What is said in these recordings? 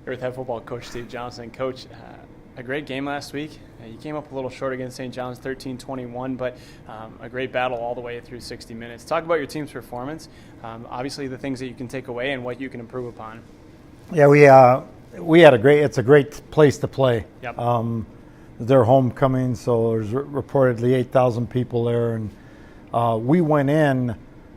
Here with head football coach Steve Johnson. Coach, a great game last week. You came up a little short against St. John's, 13-21, but a great battle all the way through 60 minutes. Talk about your team's performance. Obviously, the things that you can take away and what you can improve upon. Yeah, we had it's a great place to play. Yep. Their homecoming, so there's reportedly 8,000 people there, and we went in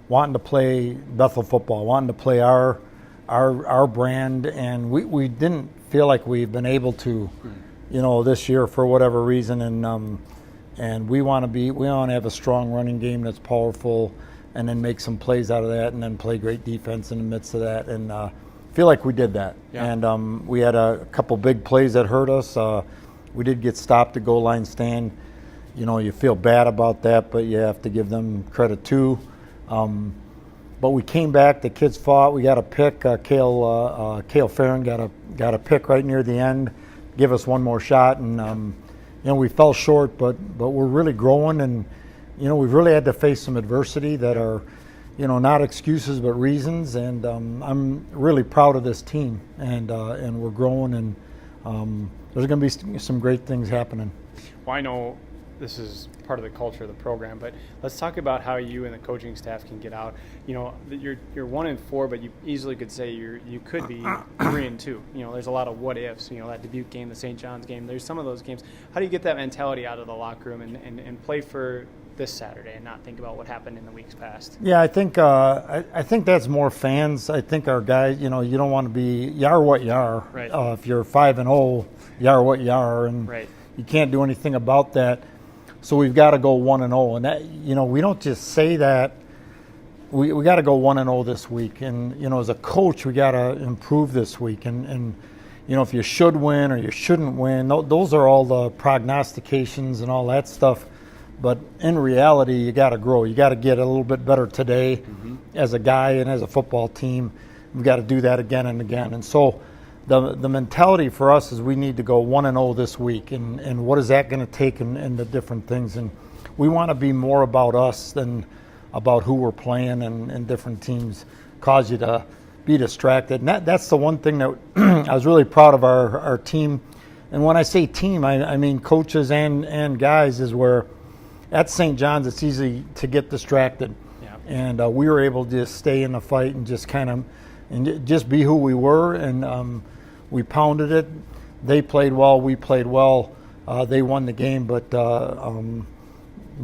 wanting to play Bethel football, wanting to play our brand, and we didn't feel like we've been able to, this year for whatever reason, and we want to have a strong running game that's powerful, and then make some plays out of that, and then play great defense in the midst of that, and feel like we did that. Yeah. And we had a couple big plays that hurt us. We did get stopped at goal line stand. You feel bad about that, but you have to give them credit too. But we came back. The kids fought. We got a pick. Cale Farron got a pick right near the end, give us one more shot, and we fell short. But we're really growing, and we've really had to face some adversity that are, not excuses but reasons. And I'm really proud of this team, and we're growing, and there's going to be some great things happening. Well, I know this is part of the culture of the program, but let's talk about how you and the coaching staff can get out. You're 1-4, but you easily could say you could be 3-2. There's a lot of what ifs. That Dubuque game, the St. John's game. There's some of those games. How do you get that mentality out of the locker room and play for this Saturday and not think about what happened in the weeks past? Yeah, I think that's more fans. I think our guys, you don't want to be you are what you are. Right. If you're 5-0, you are what you are, and right. You can't do anything about that. So we've got to go 1-0, and that we don't just say that. We got to go 1-0 this week, and as a coach, we got to improve this week, and if you should win or you shouldn't win, those are all the prognostications and all that stuff. But in reality, you got to grow. You got to get a little bit better today as a guy and as a football team. We've got to do that again and again. And so the mentality for us is we need to go 1-0 this week. And what is that going to take in the different things? And we want to be more about us than about who we're playing, and different teams cause you to be distracted. And that's the one thing that I was really proud of our team. And when I say team, I mean coaches and guys, is where at St. John's, it's easy to get distracted. Yeah. And we were able to just stay in the fight and just just be who we were. And we pounded it. They played well. We played well. They won the game. But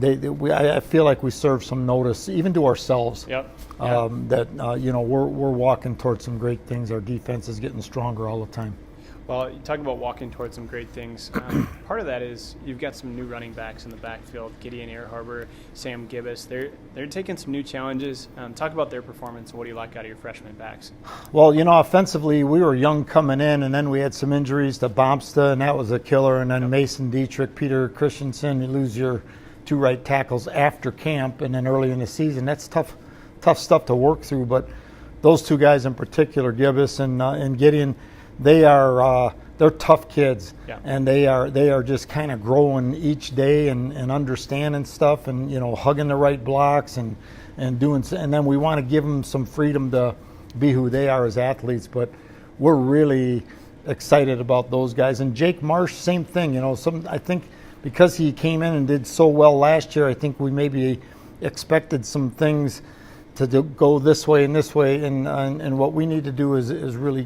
I feel like we served some notice, even to ourselves. Yep. That we're walking towards some great things. Our defense is getting stronger all the time. Well, you talk about walking towards some great things. Part of that is you've got some new running backs in the backfield, Gideon Earharbor, Sam Gibbous. They're taking some new challenges. Talk about their performance. What do you like out of your freshman backs? Well, offensively, we were young coming in, and then we had some injuries to Bompsta, and that was a killer. And then Mason Dietrich, Peter Christensen, you lose your two right tackles after camp and then early in the season. That's tough stuff to work through. But those two guys in particular, Gibbous and Gideon, they're tough kids. Yeah. And they are just kind of growing each day and understanding stuff, and hugging the right blocks and doing. And then we want to give them some freedom to be who they are as athletes. But we're really excited about those guys. And Jake Marsh, same thing. I think because he came in and did so well last year, I think we maybe expected some things to go this way and this way, and what we need to do is really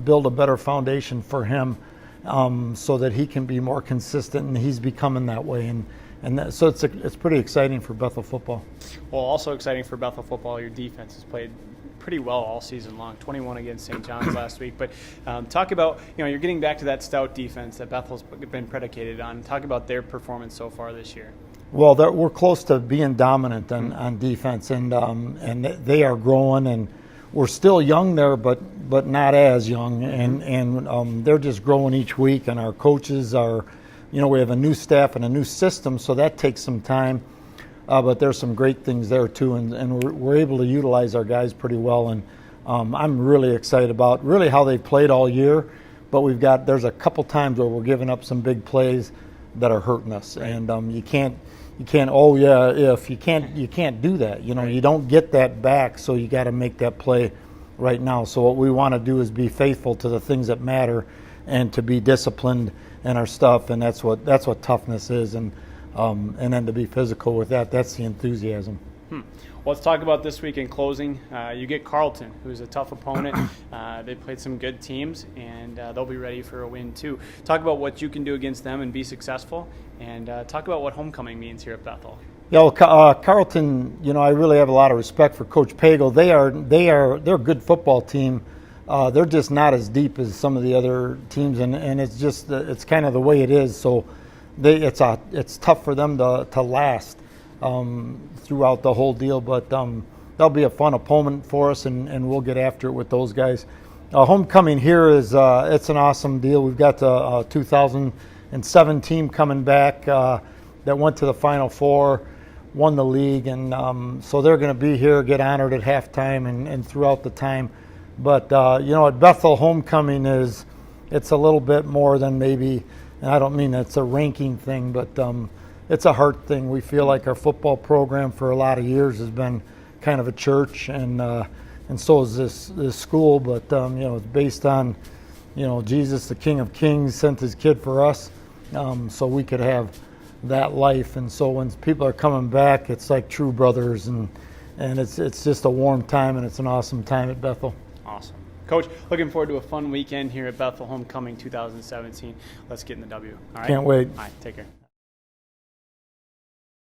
build a better foundation for him, so that he can be more consistent, and he's becoming that way, so it's pretty exciting for Bethel football. Well, also exciting for Bethel football, your defense has played pretty well all season long. 21 against St. John's last week, but talk about you're getting back to that stout defense that Bethel's been predicated on. Talk about their performance so far this year. Well, we're close to being dominant on defense, and they are growing, and we're still young there, but not as young, and they're just growing each week. And our coaches are, we have a new staff and a new system, so that takes some time, but there's some great things there too, and we're able to utilize our guys pretty well. And I'm really excited about really how they've played all year, but there's a couple times where we're giving up some big plays that are hurting us, and you can't you can't, you can't do that. You don't get that back, so you got to make that play right now. So what we want to do is be faithful to the things that matter, and to be disciplined in our stuff, and that's what toughness is, and then to be physical with that. That's the enthusiasm. Well, let's talk about this week in closing. You get Carleton, who's a tough opponent. They played some good teams, and they'll be ready for a win too. Talk about what you can do against them and be successful, and talk about what homecoming means here at Bethel. Yeah, well, Carleton, I really have a lot of respect for Coach Pagel. They're a good football team. They're just not as deep as some of the other teams, and it's just it's kind of the way it is. So it's tough for them to last throughout the whole deal. But that'll be a fun opponent for us, and we'll get after it with those guys. Homecoming here is it's an awesome deal. We've got the 2007 team coming back that went to the Final Four, won the league, and so they're going to be here, get honored at halftime and throughout the time. But at Bethel, homecoming it's a little bit more than maybe, and I don't mean it's a ranking thing, but it's a heart thing. We feel like our football program for a lot of years has been kind of a church, and so is this school. But it's based on Jesus, the King of Kings, sent His kid for us, so we could have that life. And so when people are coming back, it's like true brothers, and it's just a warm time, and it's an awesome time at Bethel. Awesome. Coach, looking forward to a fun weekend here at Bethel Homecoming 2017. Let's get in the W. All right? Can't wait. All right, take care.